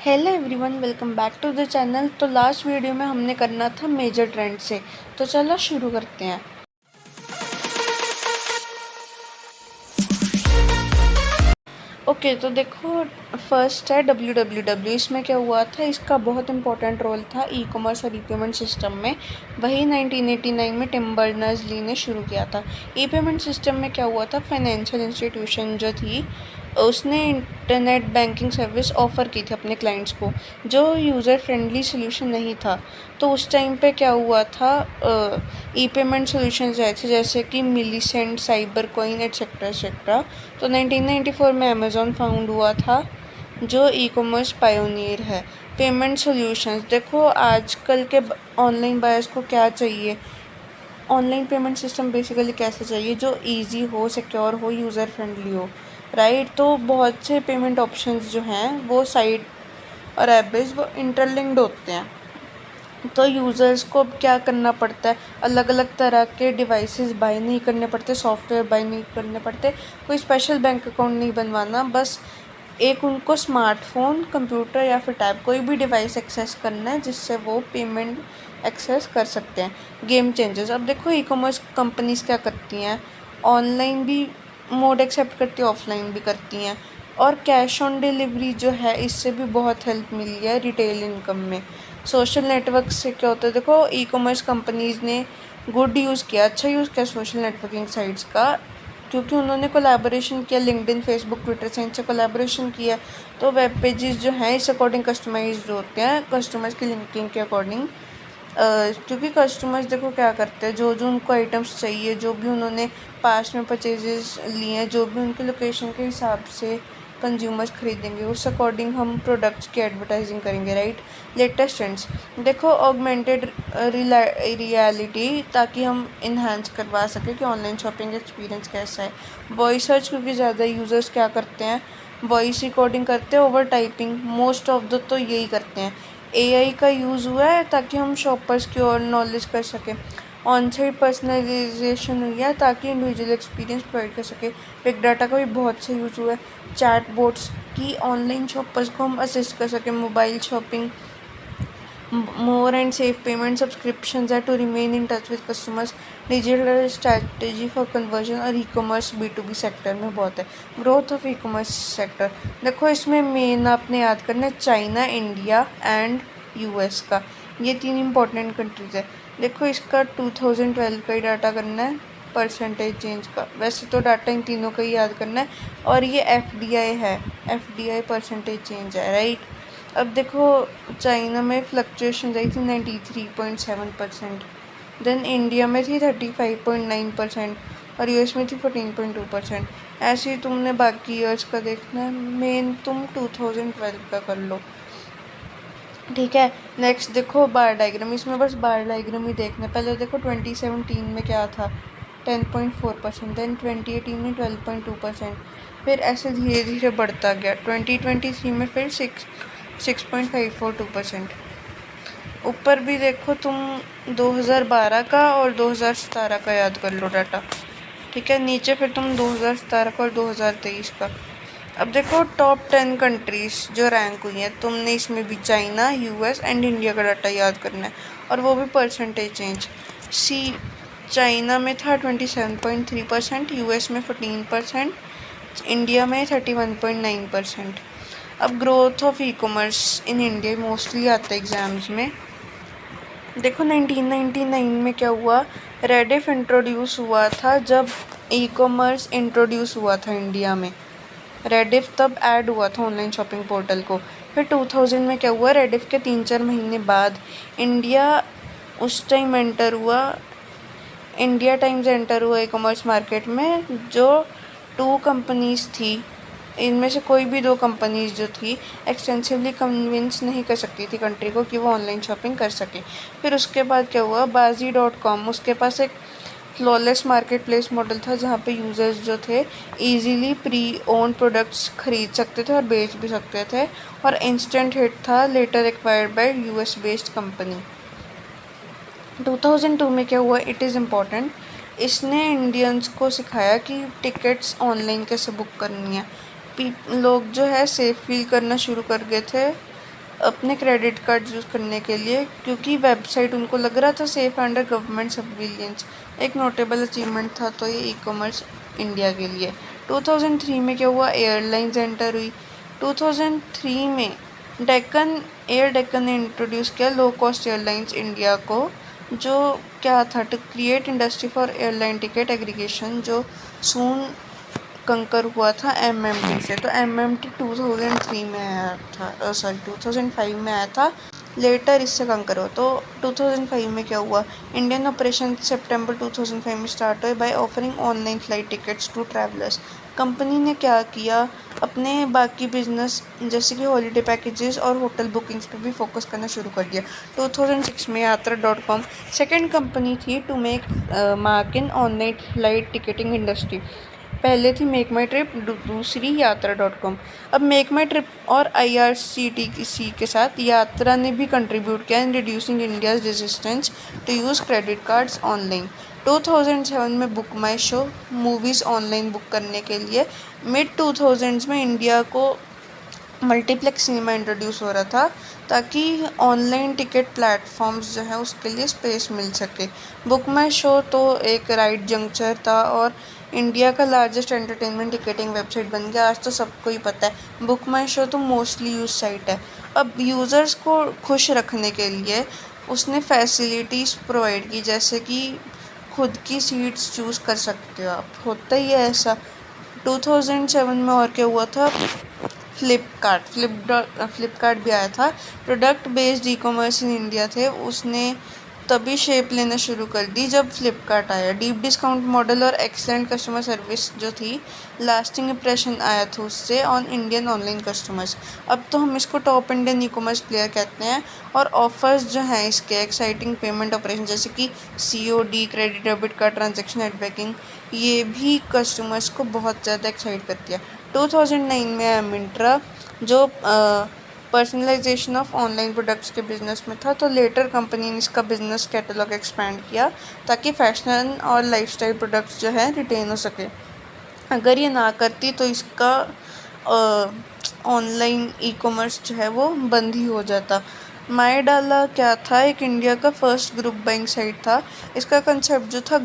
Hello everyone, welcome back to the channel. तो last video में हमने करना था मेजर ट्रेंड से, तो चलो शुरू करते हैं। ओके, तो देखो फर्स्ट है WWW। इसमें क्या हुआ था, इसका बहुत इंपॉर्टेंट रोल था ई कॉमर्स और ई पेमेंट सिस्टम में। वही 1989 में टिम बर्नर्स-ली ने शुरू किया था। ई पेमेंट सिस्टम में क्या हुआ था, फाइनेंशियल इंस्टीट्यूशन जो थी उसने इंटरनेट बैंकिंग सर्विस ऑफ़र की थी अपने क्लाइंट्स को, जो यूज़र फ्रेंडली सोल्यूशन नहीं था। तो उस टाइम पे क्या हुआ था, ई पेमेंट सोल्यूशंस आए थे जैसे कि मिलीसेंट, साइबर कॉइन एटसेट्रा एटसेट्रा। तो 1994 में अमेज़ॉन फाउंड हुआ था, जो ई कॉमर्स पायोनियर है। पेमेंट सॉल्यूशंस देखो, आजकल के ऑनलाइन बायर्स को क्या चाहिए, ऑनलाइन पेमेंट सिस्टम बेसिकली कैसे चाहिए, जो इजी हो, सिक्योर हो, यूज़र फ्रेंडली हो, राइट। तो बहुत से पेमेंट ऑप्शंस जो हैं वो साइट और ऐप बेस्ड वो इंटरलिंक्ड होते हैं। तो यूज़र्स को अब क्या करना पड़ता है, अलग अलग तरह के डिवाइसेस बाय नहीं करने पड़ते, सॉफ्टवेयर बाय नहीं करने पड़ते, कोई स्पेशल बैंक अकाउंट नहीं बनवाना, बस एक उनको स्मार्टफोन, कंप्यूटर या फिर टैब कोई भी डिवाइस एक्सेस करना है जिससे वो पेमेंट एक्सेस कर सकते हैं। गेम चेंजर्स, अब देखो ई कॉमर्स कंपनीज़ क्या करती हैं, ऑनलाइन भी मोड एक्सेप्ट करती है, ऑफलाइन भी करती हैं। और कैश ऑन डिलीवरी जो है, इससे भी बहुत हेल्प मिली है रिटेल इनकम में। सोशल नेटवर्क से क्या होता है, देखो ई कॉमर्स कंपनीज़ ने गुड यूज़ किया, अच्छा यूज़ किया सोशल नेटवर्किंग साइट्स का, क्योंकि उन्होंने कोलैबोरेशन किया, लिंक्डइन, फेसबुक, ट्विटर से इनसे कोलैबोरेशन किया। तो वेब पेजेस जो हैं इस अकॉर्डिंग कस्टमाइज्ड होते हैं, कस्टमर्स की लिंकिंग के अकॉर्डिंग। क्योंकि कस्टमर्स देखो क्या करते हैं, जो जो उनको आइटम्स चाहिए, जो भी उन्होंने पास्ट में परचेजेस लिए हैं, जो भी उनके लोकेशन के हिसाब से कंज्यूमर्स खरीदेंगे, उस अकॉर्डिंग हम प्रोडक्ट्स की एडवर्टाइजिंग करेंगे, राइट। लेटेस्ट ट्रेंड्स देखो, ऑगमेंटेड रियलिटी, ताकि हम इन्हांस करवा सकें कि ऑनलाइन शॉपिंग एक्सपीरियंस कैसा है। वॉइस सर्च, क्योंकि ज़्यादा यूज़र्स क्या करते हैं, वॉइस रिकॉर्डिंग करते हैं over typing, most of the तो यही करते हैं। AI का यूज़ हुआ है ताकि हम शॉपर्स की और नॉलेज कर सकें। ऑन साइट पर्सनलाइजेशन हुई है ताकि इंडिविजुअल एक्सपीरियंस प्रोवाइड कर सके। बिग डाटा का भी बहुत से यूज़ हुआ है। चैट बोट्स की ऑनलाइन शॉपर्स को हम असिस्ट कर सकें। Mobile shopping, more and safe payment subscriptions are to remain in touch with customers. Digital strategy for conversion और ई-कॉमर्स B2B सेक्टर में बहुत है। ग्रोथ ऑफ ई-कॉमर्स सेक्टर देखो, इसमें मेन आपने याद करना है चाइना, इंडिया एंड US का, ये 3 इंपॉर्टेंट कंट्रीज़ है। देखो इसका 2012 का ही डाटा करना है, परसेंटेज चेंज का। वैसे तो डाटा इन तीनों का ही याद करना है, और ये FDI है, FDI परसेंटेज चेंज है, राइट। अब देखो, चाइना में फ्लक्चुएशन आई थी 93.7%, देन इंडिया में थी 35.9% और US में थी 14.2%। ऐसे ही तुमने बाकी ईयर्स का देखना है, मेन तुम 2012 का कर लो, ठीक है। नेक्स्ट देखो बार डायग्राम, इसमें बस बार डायग्राम ही देखना है। पहले देखो 2017 में क्या था, 10.4%, देन 2018 में 12.2%, फिर ऐसे धीरे धीरे बढ़ता गया। 2023 में फिर 6.542%। ऊपर भी देखो तुम 2012 का और 2017 का याद कर लो डाटा, ठीक है। नीचे फिर तुम 2017 का और 2023 का। अब देखो टॉप 10 कंट्रीज़ जो रैंक हुई हैं, तुमने इसमें भी चाइना, US एंड इंडिया का डाटा याद करना है, और वो भी परसेंटेज चेंज। चाइना में था 27.3%, US में 14%, इंडिया में 31.9%। अब growth of e commerce in India mostly आता है एग्ज़ाम्स में। देखो 1999 में क्या हुआ, रेडिफ इंट्रोड्यूस हुआ था जब ई कॉमर्स इंट्रोड्यूस हुआ था इंडिया में। रेडिफ तब ऐड हुआ था ऑनलाइन शॉपिंग पोर्टल को। फिर 2000 में क्या हुआ, रेडिफ के 3-4 महीने बाद इंडिया उस टाइम एंटर हुआ, इंडिया टाइम्स एंटर हुआ ई कॉमर्स मार्केट में, जो 2 कंपनीज़ थी, इनमें से कोई भी 2 कंपनीज़ जो थी एक्सटेंसिवली कन्विंस नहीं कर सकती थी कंट्री को कि वो ऑनलाइन शॉपिंग कर सके। फिर उसके बाद क्या हुआ, Bazi.com, उसके पास एक फ्लॉलेस मार्केट प्लेस मॉडल था जहाँ पे यूज़र्स जो थे इजीली प्री ओन प्रोडक्ट्स खरीद सकते थे और बेच भी सकते थे, और इंस्टेंट हिट था, later acquired by US based company. 2002 में क्या हुआ, इट इज़ इम्पॉर्टेंट, इसने इंडियंस को सिखाया कि टिकट्स ऑनलाइन कैसे बुक करनी है। लोग जो है सेफ फील करना शुरू कर गए थे अपने क्रेडिट कार्ड यूज़ करने के लिए, क्योंकि वेबसाइट उनको लग रहा था सेफ अंडर गवर्नमेंट सर्विलेंस। एक नोटेबल अचीवमेंट था तो ये ई कॉमर्स इंडिया के लिए। 2003 में क्या हुआ, एयरलाइंस एंटर हुई। 2003 में डेक्कन ने इंट्रोड्यूस किया लो कॉस्ट एयरलाइंस इंडिया को, जो क्या था, to create industry for airline ticket aggregation, जो सून कंकर हुआ था एमएमटी से। तो एमएमटी 2003 में आया था, सॉरी 2005 में आया था, लेटर इससे कंकर हुआ। तो 2005 में क्या हुआ, इंडियन ऑपरेशन सितंबर 2005 में स्टार्ट हुए by offering online flight tickets to travellers. Company ने क्या किया, अपने बाकी बिजनेस जैसे कि हॉलीडे पैकेजेस और होटल बुकिंग्स पे भी फोकस करना शुरू कर दिया। 2006 में यात्रा.com सेकेंड कंपनी थी to make mark in online flight ticketing industry. पहले थी मेक माई ट्रिप, दूसरी यात्रा.com। अब मेक माई ट्रिप और IRCTC के साथ यात्रा ने भी कंट्रीब्यूट किया in reducing India's resistance to use credit cards online. 2007 में Book My Show movies online book करने के लिए। मिड 2000s में इंडिया को मल्टीप्लेक्स सिनेमा इंट्रोड्यूस हो रहा था, ताकि ऑनलाइन टिकट प्लेटफॉर्म्स जो है उसके लिए स्पेस मिल सके। बुक माई शो तो एक राइट जंक्चर था और इंडिया का लार्जेस्ट एंटरटेनमेंट टिकटिंग वेबसाइट बन गया। आज तो सबको ही पता है बुक माई शो तो मोस्टली यूज साइट है। अब यूज़र्स को खुश रखने के लिए उसने फैसिलिटीज़ प्रोवाइड की, जैसे कि खुद की सीट्स चूज़ कर सकते हो आप, होता ही है ऐसा। 2007 में और क्या हुआ था, फ्लिपकार्ट भी आया था। Product based e commerce in India थे, उसने तभी शेप लेना शुरू कर दी जब फ्लिपकार्ट आया। डीप डिस्काउंट मॉडल और एक्सेलेंट कस्टमर सर्विस जो थी, लास्टिंग इंप्रेशन आया था उससे ऑन इंडियन ऑनलाइन कस्टमर्स। अब तो हम इसको top Indian e commerce player कहते हैं। और ऑफर्स जो हैं इसके, एक्साइटिंग पेमेंट ऑपरेशन जैसे कि COD, credit debit card transaction net banking, ये भी कस्टमर्स को बहुत ज़्यादा एक्साइट करती है। 2009 में आया मिंत्रा, जो पर्सनलाइजेशन ऑफ ऑनलाइन प्रोडक्ट्स के बिजनेस में था। तो लेटर कंपनी ने इसका बिजनेस कैटलॉग एक्सपैंड किया ताकि फैशन और लाइफस्टाइल प्रोडक्ट्स जो है रिटेन हो सके। अगर ये ना करती तो इसका ऑनलाइन ई कॉमर्स जो है वो बंद ही हो जाता। माई डाला क्या था, एक इंडिया का फर्स्ट ग्रुप बाइंग साइट था। इसका कंसेप्ट जो था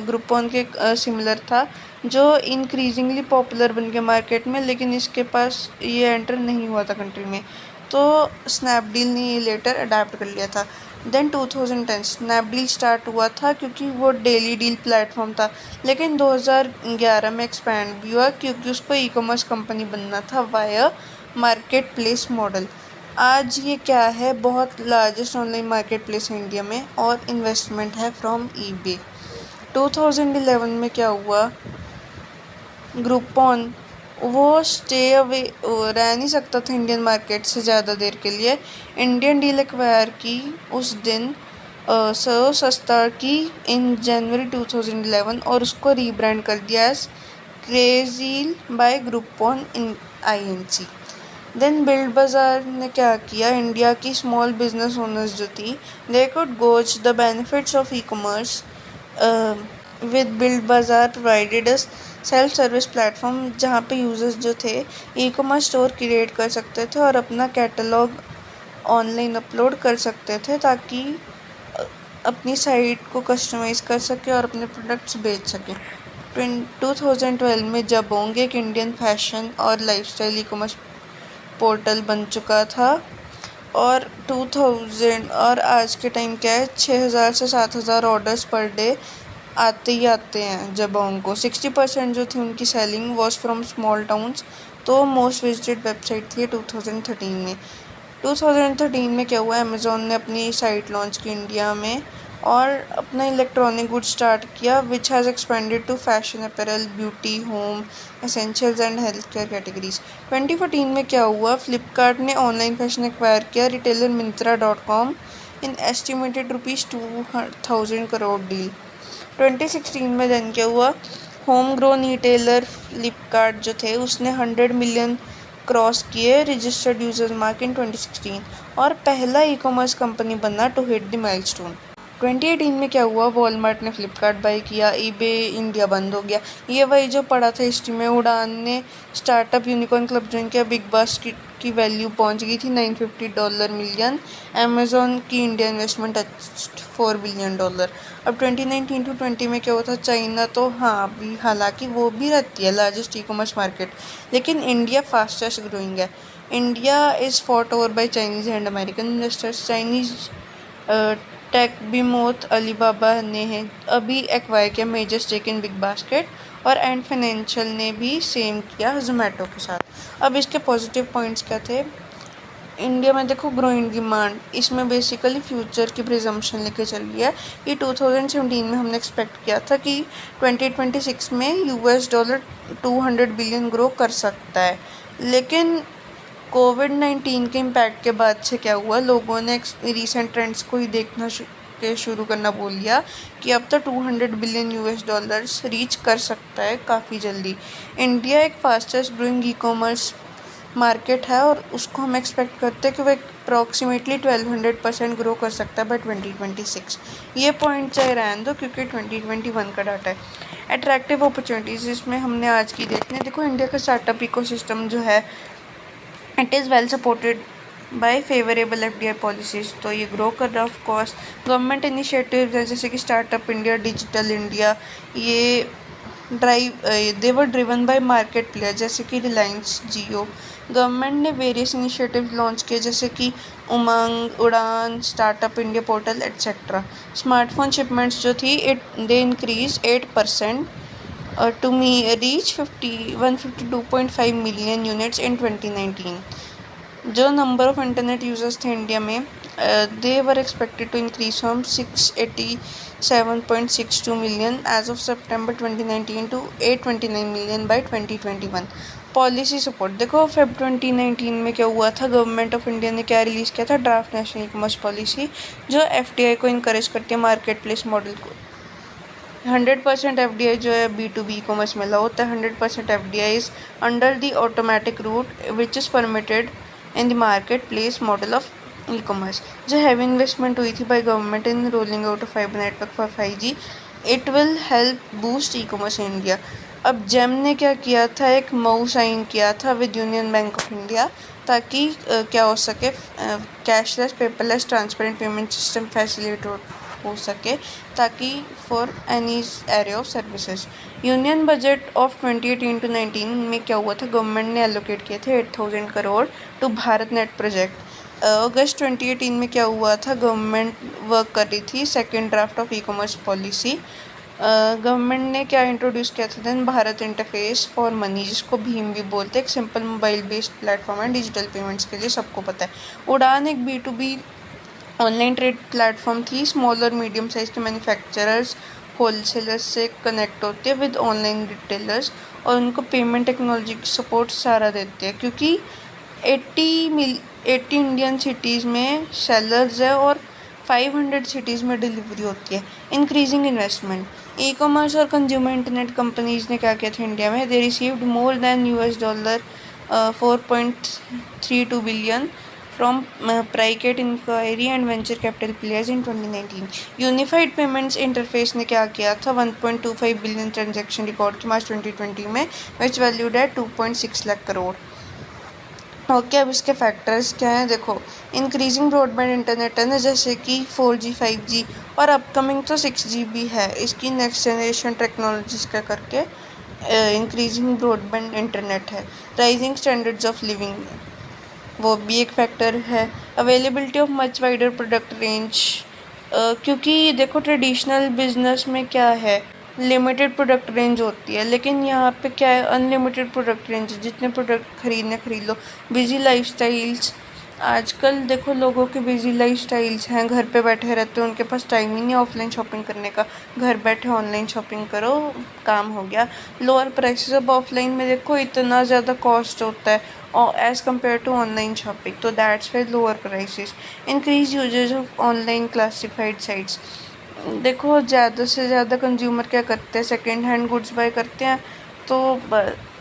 ग्रुपॉन के सिमिलर था, जो इंक्रीजिंगली पॉपुलर बन गया मार्केट में, लेकिन इसके पास ये एंटर नहीं हुआ था कंट्री में। तो स्नैपडील ने ये लेटर अडाप्ट कर लिया था। देन 2010 स्नैपडील स्टार्ट हुआ था क्योंकि वो डेली डील प्लेटफॉर्म था, लेकिन 2011 में एक्सपैंड भी हुआ क्योंकि उसको ई कॉमर्स कंपनी बनना था वाया मार्केट प्लेस मॉडल। आज ये क्या है, बहुत लार्जेस्ट ऑनलाइन मार्केट प्लेस है इंडिया में और इन्वेस्टमेंट है फ्रॉम eBay। 2011 में क्या हुआ, ग्रुपॉन वो स्टे अवे रह नहीं सकता था इंडियन मार्केट से ज़्यादा देर के लिए। इंडियन डील एक्वायर की उस दिन सो सस्ता की इन जनवरी 2011 और उसको रीब्रांड कर दिया एज क्रेजील बाय ग्रुपॉन इन INC। देन बिल्ड बाज़ार ने क्या किया, इंडिया की स्मॉल बिजनेस ओनर्स जो थी, they could goes the benefits of e commerce with build bazaar provided a self service platform, जहाँ पे यूज़र्स जो थे ई कॉमर्स स्टोर क्रिएट कर सकते थे और अपना कैटलॉग ऑनलाइन अपलोड कर सकते थे, ताकि अपनी साइट को कस्टमाइज़ कर सके और अपने प्रोडक्ट्स बेच सके। 2012 में जबोंग एक इंडियन फैशन और लाइफस्टाइल ई कॉमर्स पोर्टल बन चुका था। और 2000 और आज के टाइम क्या है, 6000 से 7000 ऑर्डर्स पर डे आते ही आते हैं जबोंग को। 60% जो थी उनकी selling was from small towns. तो मोस्ट विजिटेड वेबसाइट थी 2013 में। 2013 में क्या हुआ, अमेज़ॉन ने अपनी साइट लॉन्च की इंडिया में और अपना इलेक्ट्रॉनिक गुड स्टार्ट किया, which has expanded to fashion apparel, beauty, home essentials and health care categories. 2014 में क्या हुआ, फ्लिपकार्ट ने ऑनलाइन फैशन एक्वायर किया retailer Myntra.com in estimated ₹2000 crore deal. 2016 में देन क्या हुआ, होम ग्रोन रिटेलर फ्लिपकार्ट जो थे उसने 100 मिलियन क्रॉस किए रजिस्टर्ड यूजर्स मार्क इन 2016 और पहला ई कॉमर्स कंपनी बनना टू हिट द माइलस्टोन। 2018 में क्या हुआ, वॉलमार्ट ने फ्लिपकार्ट बाय किया, eBay इंडिया बंद हो गया। ये वही जो पड़ा था हिस्ट्री में। उड़ान ने स्टार्टअप यूनिकॉर्न क्लब ज्वाइन किया, की वैल्यू पहुंच गई थी $950 मिलियन। अमेज़ॉन की इंडिया इन्वेस्टमेंट टच्ड $4 बिलियन। अब 2019 टू 20 में क्या हुआ था, चाइना तो हाँ अभी हालांकि वो भी रहती है लार्जेस्ट ई कॉमर्स मार्केट, लेकिन इंडिया फास्टेस्ट ग्रोइंग है। India is fought over by Chinese and American investors. Chinese tech behemoth Alibaba ने है अभी एक्वायर किया major stake in big basket, और एंड फाइनेंशियल ने भी सेम किया जोमेटो के साथ। अब इसके पॉजिटिव पॉइंट्स क्या थे, इंडिया में देखो ग्रोइंग डिमांड, इसमें बेसिकली फ्यूचर की प्रिजम्पशन लेके चली है। ये 2017 में हमने एक्सपेक्ट किया था कि 2026 में $200 बिलियन ग्रो कर सकता है, लेकिन कोविड-19 के इम्पैक्ट के बाद से क्या हुआ, लोगों ने रिसेंट ट्रेंड्स को ही देखना शुरू करना बोल लिया कि अब तो $200 बिलियन रीच कर सकता है काफ़ी जल्दी। इंडिया एक फास्टेस्ट ग्रोइंग ई कॉमर्स मार्केट है और उसको हम एक्सपेक्ट करते हैं कि वो अप्रॉक्सीमेटली 1200% ग्रो कर सकता है बाय 2026। ये पॉइंट चाहे रहने दो क्योंकि 2021 का डाटा है। अट्रैक्टिव अपॉर्चुनिटीज़ इसमें हमने आज की देखने, देखो इंडिया का स्टार्टअप इकोसिस्टम जो है it is well supported by favourable FDI policies, तो ये ग्रो कर रहा है। ऑफ कोर्स गवर्नमेंट इनिशिएटिव जैसे कि स्टार्टअप इंडिया, डिजिटल इंडिया, ये they were driven by market player जैसे कि रिलायंस जियो। गवर्नमेंट ने वेरियस इनिशिएटिव लॉन्च किए जैसे कि Umang, Udaan, startup India portal etcetera. Smartphone shipments जो थी they increase 8% to reach 152.5 million units in 2019। जो नंबर ऑफ इंटरनेट यूज़र्स थे इंडिया में they were expected to increase from 687.62 million as of September 2019 to 829 million by 2021। Policy support देखो Feb 2019 में क्या हुआ था, गवर्नमेंट ऑफ इंडिया ने क्या रिलीज़ किया था, draft national e commerce policy, जो एफडीआई को इनकरेज करती है मार्केट प्लेस मॉडल को। 100% एफडीआई जो है B2B ई कॉमर्स में अलाउ होता है। 100% FDI is under the automatic route which is permitted in the market place model of e commerce. जो हैवी इन्वेस्टमेंट हुई थी by government in rolling out of fibre network for 5G, it will help boost e commerce in India. अब GeM ने क्या किया था, एक Mau sign किया था with union bank of India, ताकि क्या हो सके, cashless paperless transparent payment system facilitate हो सके, ताकि for any area of services. Union budget of 2018 to 19 में क्या हुआ था, गवर्नमेंट ने एलोकेट किए थे 8,000 crore to Bharat net project. अगस्त 2018 में क्या हुआ था, गवर्नमेंट वर्क कर रही थी second draft of e commerce policy. Government ने क्या इंट्रोड्यूस किया था then, Bharat interface for money, जिसको भीम भी बोलते हैं, एक सिंपल मोबाइल बेस्ड प्लेटफॉर्म है डिजिटल पेमेंट्स के लिए, सबको पता है। उड़ान एक B2B ऑनलाइन ट्रेड प्लेटफॉर्म थी, स्मॉल और मीडियम साइज के मैन्युफैक्चरर्स होलसेलर्स से कनेक्ट होते हैं विद ऑनलाइन रिटेलर्स, और उनको पेमेंट टेक्नोलॉजी की सपोर्ट सारा देते हैं क्योंकि 80 इंडियन सिटीज़ में सेलर्स है और 500 सिटीज़ में डिलीवरी होती है। इंक्रीजिंग इन्वेस्टमेंट, ई कॉमर्स और कंज्यूमर इंटरनेट कंपनीज़ ने क्या किया था इंडिया में, they received more than $4.32 billion from Private Inquiry and Venture Capital Players in 2019। Unified payments interface ने क्या किया था, 1.25 बिलियन ट्रांजैक्शन रिकॉर्ड की मार्च 2020 में, विच वैल्यूड है 2.6 लाख करोड़। ओके, अब इसके फैक्टर्स क्या हैं, देखो इंक्रीजिंग ब्रॉडबैंड इंटरनेट है ना, जैसे कि 4G 5G और अपकमिंग तो 6G भी है, इसकी नेक्स्ट जनरेशन टेक्नोलॉजीज का करके इंक्रीजिंग ब्रॉडबैंड इंटरनेट है। राइजिंग स्टैंडर्ड्स ऑफ लिविंग, वो भी एक फैक्टर है। Availability of much wider product range, क्योंकि देखो ट्रेडिशनल बिजनेस में क्या है, लिमिटेड प्रोडक्ट रेंज होती है, लेकिन यहाँ पे क्या है, अनलिमिटेड प्रोडक्ट रेंज, जितने प्रोडक्ट खरीद लो। बिजी लाइफस्टाइल्स, आजकल देखो लोगों के बिजी लाइफस्टाइल्स हैं, घर पे बैठे रहते हैं, उनके पास टाइम ही नहीं ऑफलाइन शॉपिंग करने का, घर बैठे ऑनलाइन शॉपिंग करो, काम हो गया। लोअर प्राइसेस, अब ऑफलाइन में देखो इतना ज़्यादा कॉस्ट होता है as compare to online shopping, तो that's why lower prices. Increase usage of online classified sites, देखो ज़्यादा से ज़्यादा कंज्यूमर क्या करते हैं, सेकेंड हैंड गुड्स बाय करते हैं, तो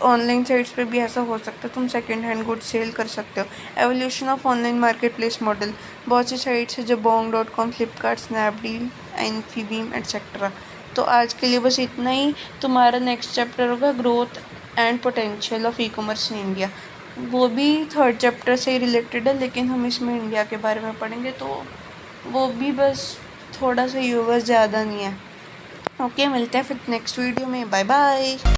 ऑनलाइन साइट्स पे भी ऐसा हो सकता है, तुम सेकेंड हैंड गुड्स सेल कर सकते हो। Evolution of online market place model, बहुत सी साइट्स है जो Bong.com, Flipkart, Snapdeal, Infibeam etcetera. तो आज के लिए बस इतना ही। तुम्हारा नेक्स्ट चैप्टर होगा growth and potential of e commerce in India. वो भी थर्ड चैप्टर से ही रिलेटेड है, लेकिन हम इसमें इंडिया के बारे में पढ़ेंगे, तो वो भी बस थोड़ा सा ही होगा, ज़्यादा नहीं है। ओके, मिलते हैं फिर नेक्स्ट वीडियो में। Bye bye.